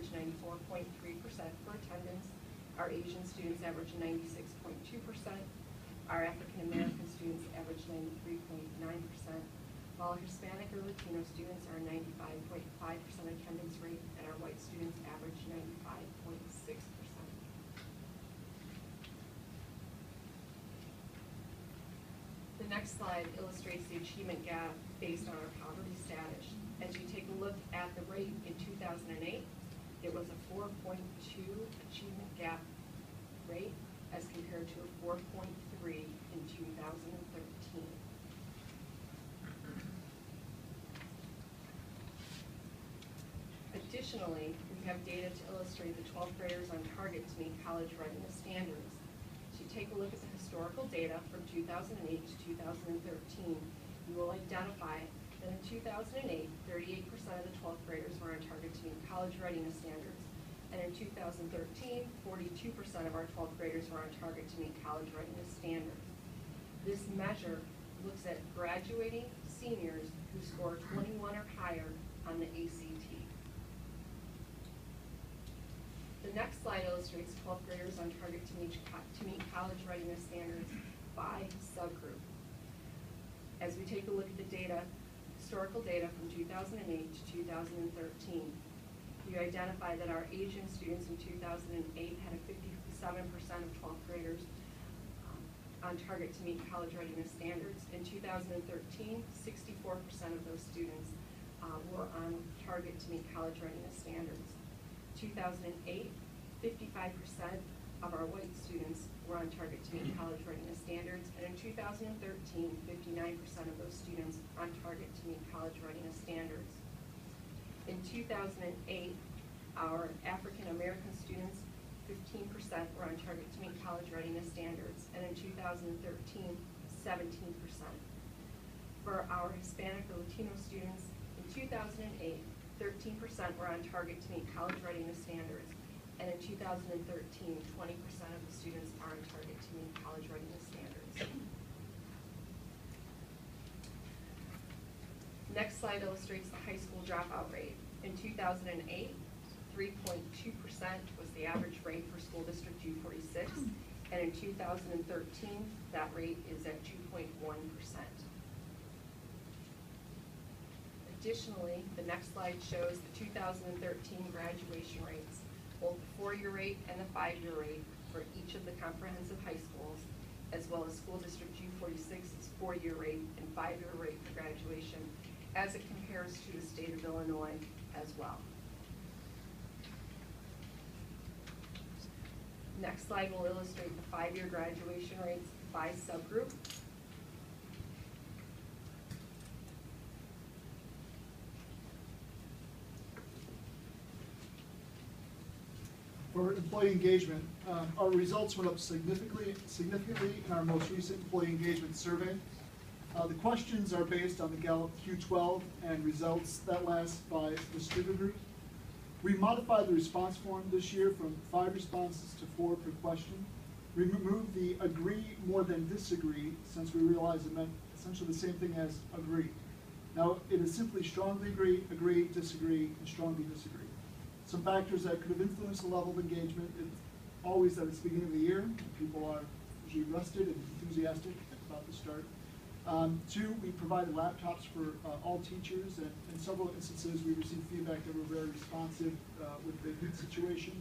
average 94.3% for attendance. Our Asian students average 96.2%. Our African American students average 93.9%. While our Hispanic or Latino students are 95.5% attendance rate, and our white students average 95.6%. The next slide illustrates the achievement gap based on our poverty status. As you take a look at the rate in 2008, it was a 4.2 achievement gap rate as compared to a 4.3 in 2013. Additionally, we have data to illustrate the 12th graders on target to meet college readiness standards. So you take a look at the historical data from 2008 to 2013, you will identify that in 2008, 38% of the 12th graders were on target to meet college readiness standards. And in 2013, 42% of our 12th graders were on target to meet college readiness standards. This measure looks at graduating seniors who score 21 or higher on the ACT. The next slide illustrates 12th graders on target to meet college readiness standards by subgroup. As we take a look at the data, historical data from 2008 to 2013, we identify that our Asian students in 2008 had a 57% of 12th graders on target to meet college readiness standards. In 2013, 64% of those students were on target to meet college readiness standards. 2008, 55% of our white students were on target to meet college readiness standards, and in 2013, 59% of those students on target to meet college readiness standards. In 2008, our African American students, 15% were on target to meet college readiness standards, and in 2013, 17%. For our Hispanic or Latino students, in 2008, 13% were on target to meet college readiness standards, and in 2013, 20% of the students are on target to meet college readiness standards. Next slide illustrates the high school dropout rate. In 2008, 3.2% was the average rate for school district U-46, and in 2013, that rate is at 2.1%. Additionally, the next slide shows the 2013 graduation rates, both the 4-year rate and the 5-year rate for each of the comprehensive high schools, as well as school district U-46's 4-year rate and 5-year rate for graduation, as it compares to the state of Illinois as well. Next slide will illustrate the 5-year graduation rates by subgroup. For employee engagement, our results went up significantly in our most recent employee engagement survey. The questions are based on the Gallup Q12 and results that last by distributor. We modified the response form this year from 5 responses to 4 per question. We removed the agree more than disagree, since we realized it meant essentially the same thing as agree. Now it is simply strongly agree, disagree, and strongly disagree. Some factors that could have influenced the level of engagement, it's always that it's the beginning of the year. People are usually rested and enthusiastic about the start. 2, we provided laptops for all teachers, and in several instances we received feedback that were very responsive with the heat situation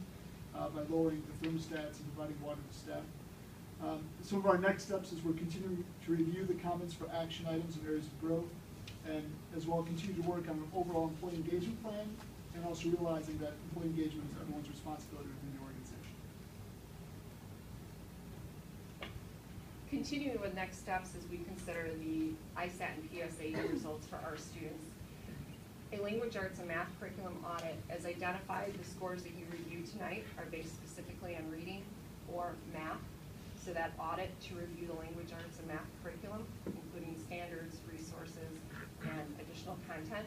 by lowering the thermostats and providing water to staff. Some of our next steps is we're continuing to review the comments for action items and areas of growth, and as well continue to work on an overall employee engagement plan, and also realizing that employee engagement is everyone's responsibility within the organization. Continuing with next steps as we consider the ISAT and PSAT results for our students. A language arts and math curriculum audit has identified the scores that you reviewed tonight are based specifically on reading or math. So that audit to review the language arts and math curriculum, including standards, resources, and additional content.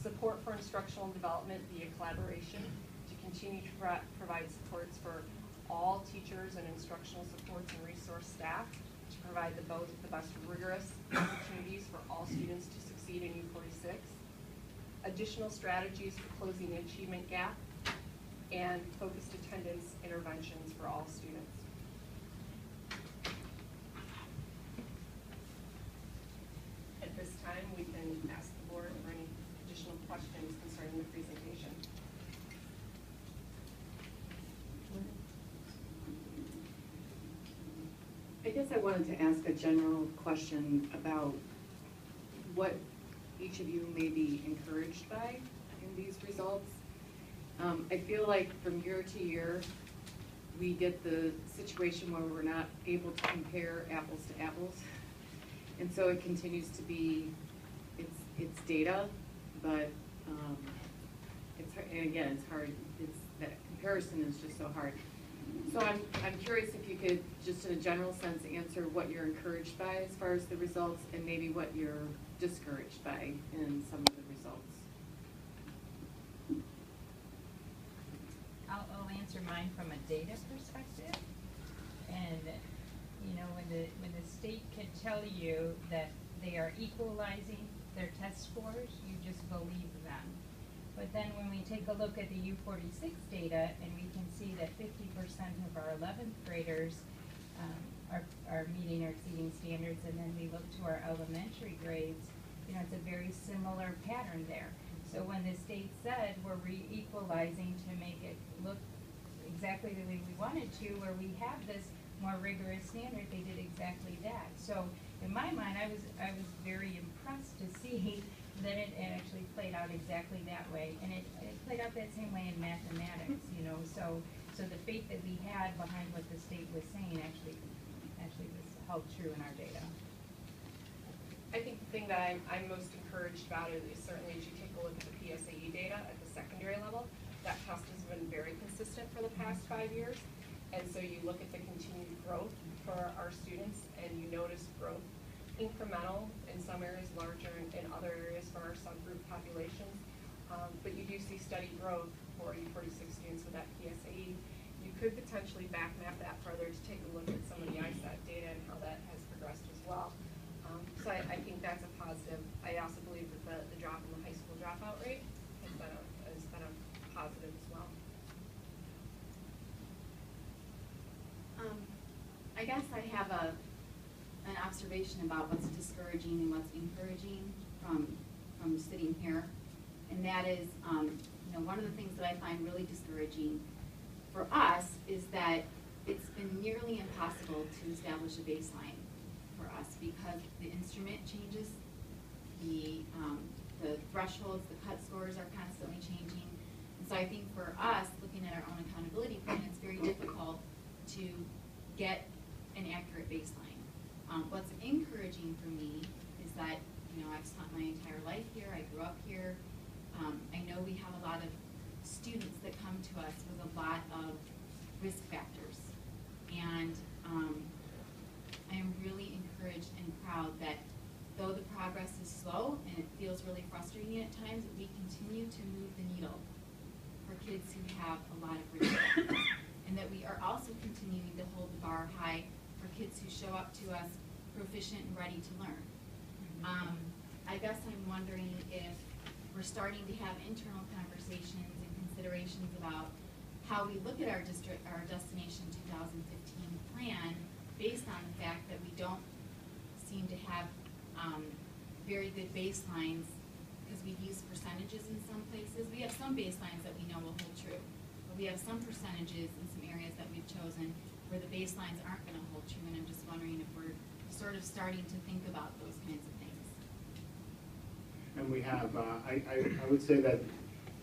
Support for instructional development via collaboration to continue to provide supports for all teachers and instructional supports and resource staff to provide the best rigorous opportunities for all students to succeed in U-46. Additional strategies for closing the achievement gap and focused attendance interventions for all students. At this time, we can ask the board for any additional questions concerning the presentation. I guess I wanted to ask a general question about what each of you may be encouraged by in these results. I feel like from year to year, we get the situation where we're not able to compare apples to apples. And so it continues to be, it's data, but and again, it's hard, that comparison is just so hard. So I'm curious if you could, just in a general sense, answer what you're encouraged by as far as the results, and maybe what you're discouraged by in some of the results. I'll answer mine from a data perspective. And you know, when the state can tell you that they are equalizing their test scores, you just believe them. But then when we take a look at the U-46 data, and we can see that 50% of our 11th graders are meeting or exceeding standards, and then we look to our elementary grades, you know, it's a very similar pattern there. So when the state said we're re-equalizing to make it look exactly the way we wanted to, where we have this more rigorous standard, they did exactly that. So in my mind, I was very impressed to see that it actually played out exactly that way, and it played out that same way in mathematics, you know. So the faith that we had behind what the state was saying actually was held true in our data. I think the thing that I'm most encouraged about is certainly as you take a look at the PSAE data at the secondary level, that test has been very consistent for the past 5 years. And so you look at the continued growth for our students, and you notice growth incremental in some areas, larger in other areas for our subgroup populations. But you do see steady growth for U-46 students with that PSAE. You could potentially back map that further to take a look at some of the ISAT data and how that has progressed as well. So I think that's a positive. I also believe that the drop in the high school dropout rate has been a positive as well. I guess I have an observation about what's discouraging and what's encouraging from sitting here, and that is, you know, one of the things that I find really discouraging for us is that it's been nearly impossible to establish a baseline for us because the instrument changes, the thresholds, the cut scores are constantly changing, and so I think for us, looking at our own accountability plan, it's very difficult to get an accurate baseline. What's encouraging for me is that, you know, I've spent my entire life here, I grew up here. I know we have a lot of students that come to us with a lot of risk factors. And I am really encouraged and proud that though the progress is slow and it feels really frustrating at times, we continue to move the needle for kids who have a lot of risk factors. And that we are also continuing to hold the bar high for kids who show up to us proficient and ready to learn. I guess I'm wondering if we're starting to have internal conversations and considerations about how we look at our Destination 2015 plan based on the fact that we don't seem to have very good baselines because we've used percentages in some places. We have some baselines that we know will hold true. We have some percentages in some areas that we've chosen where the baselines aren't going to hold true, and I'm just wondering if we're sort of starting to think about those kinds of things. And we have, I would say that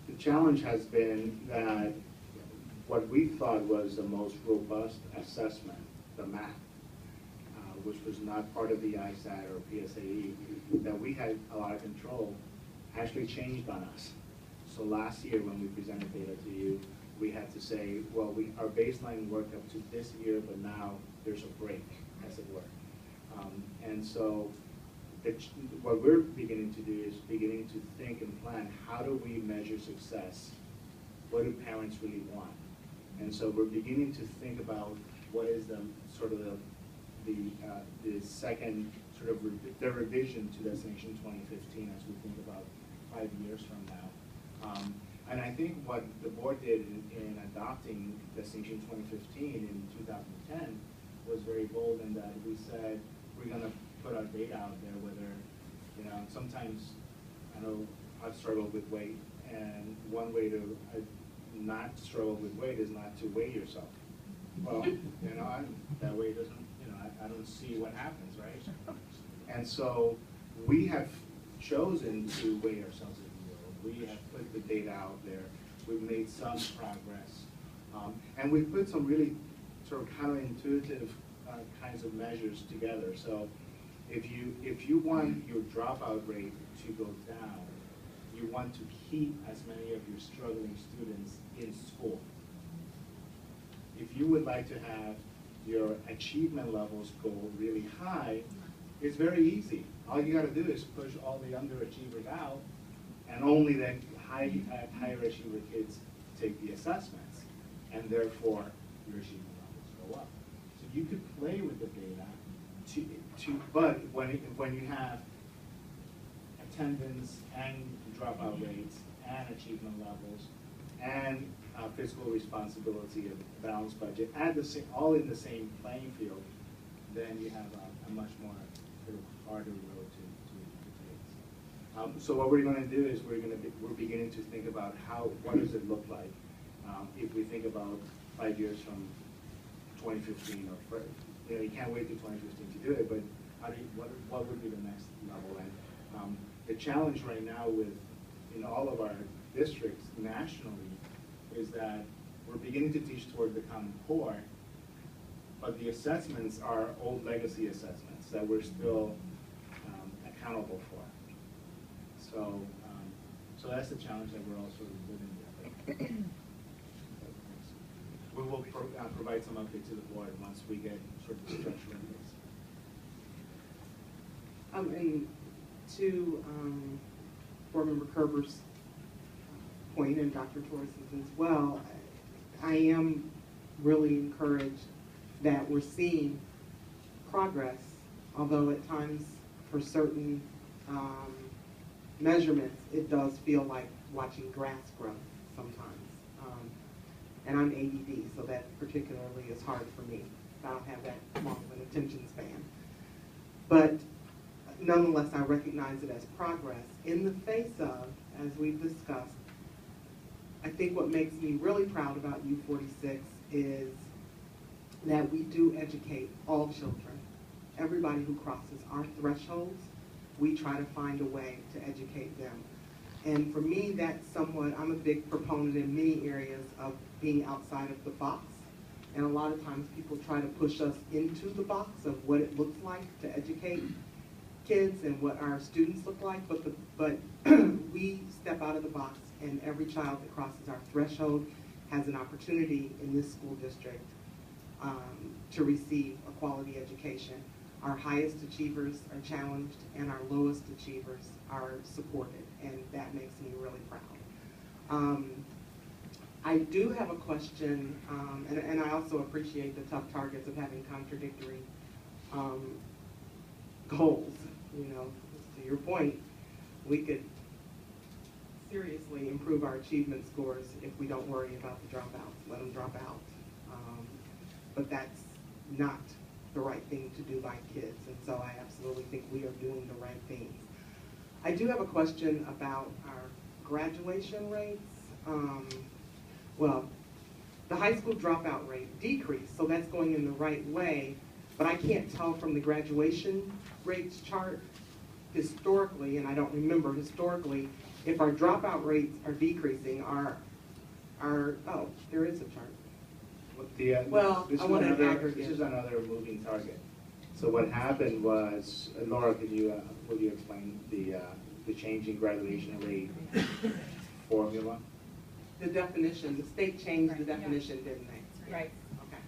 the challenge has been that what we thought was the most robust assessment, the math, which was not part of the ISAT or PSAE, that we had a lot of control, actually changed on us. So last year when we presented data to you, we had to say, well, our baseline worked up to this year, but now there's a break, as it were. And so what we're beginning to do is beginning to think and plan, how do we measure success? What do parents really want? And so we're beginning to think about what is the sort of the second sort of the revision to Destination 2015 as we think about 5 years from now. And I think what the board did, and adopting Distinction 2015 in 2010 was very bold in that we said, we're gonna put our data out there, whether, you know, sometimes, I know I've struggled with weight, and one way to not struggle with weight is not to weigh yourself. Well, you know, that way doesn't, you know, I don't see what happens, right? And so we have chosen to weigh ourselves, if you will. We have put the data out there. We've made some progress. And we've put some really sort of counterintuitive kinds of measures together. So if you want your dropout rate to go down, you want to keep as many of your struggling students in school. If you would like to have your achievement levels go really high, it's very easy. All you gotta do is push all the underachievers out, and only the higher achiever kids take the assessments, and therefore your achievement levels go up. So you could play with the data but when you have attendance and dropout rates and achievement levels and fiscal responsibility of balanced budget at all in the same playing field, then you have a much more sort of harder road to take. So what we're going to do is we're beginning to think about what does it look like if we think about 5 years from 2015 or further. You know, you can't wait till 2015 to do it, but what would be the next level? And the challenge right now in all of our districts nationally is that we're beginning to teach toward the Common Core, but the assessments are old legacy assessments that we're still accountable for. So, so that's the challenge that we're also living with. We will provide some update to the board once we get sort of the structure in place. And to Board Member Kerber's point, and Dr. Torres's as well, I am really encouraged that we're seeing progress, although at times for certain measurements, it does feel like watching grass grow sometimes. And I'm ADD, so that particularly is hard for me. I don't have that long of an attention span. But nonetheless, I recognize it as progress in the face of, as we've discussed, I think what makes me really proud about U-46 is that we do educate all children. Everybody who crosses our thresholds, we try to find a way to educate them. And for me, that's somewhat, I'm a big proponent in many areas of being outside of the box. And a lot of times people try to push us into the box of what it looks like to educate kids and what our students look like, but we step out of the box, and every child that crosses our threshold has an opportunity in this school district to receive a quality education. Our highest achievers are challenged, and our lowest achievers are supported, and that makes me really proud. I do have a question, and I also appreciate the tough targets of having contradictory goals. You know, to your point, we could seriously improve our achievement scores if we don't worry about the dropouts, let them drop out. But that's not the right thing to do by kids, and so I absolutely think we are doing the right things. I do have a question about our graduation rates. Well, the high school dropout rate decreased, so that's going in the right way, but I can't tell from the graduation rates chart historically, and I don't remember historically, if our dropout rates are decreasing, oh, there is a chart. Well, I want an aggregate. This is another moving target. So what happened was, Laura, will you explain the change in graduation rate formula? The definition, the state changed the definition, didn't they? Right. Okay.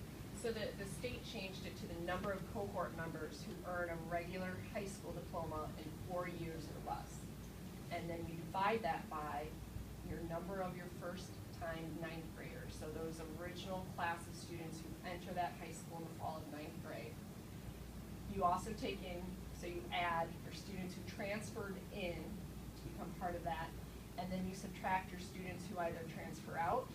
So the state changed it to the number of cohort members who earn a regular high school diploma in 4 years or less. And then you divide that by your number of your first-time ninth graders. So those original class of students who enter that high school in the fall of ninth grade. You also take in, so you add your students who transferred in to become part of that, and then you subtract your students who either transfer out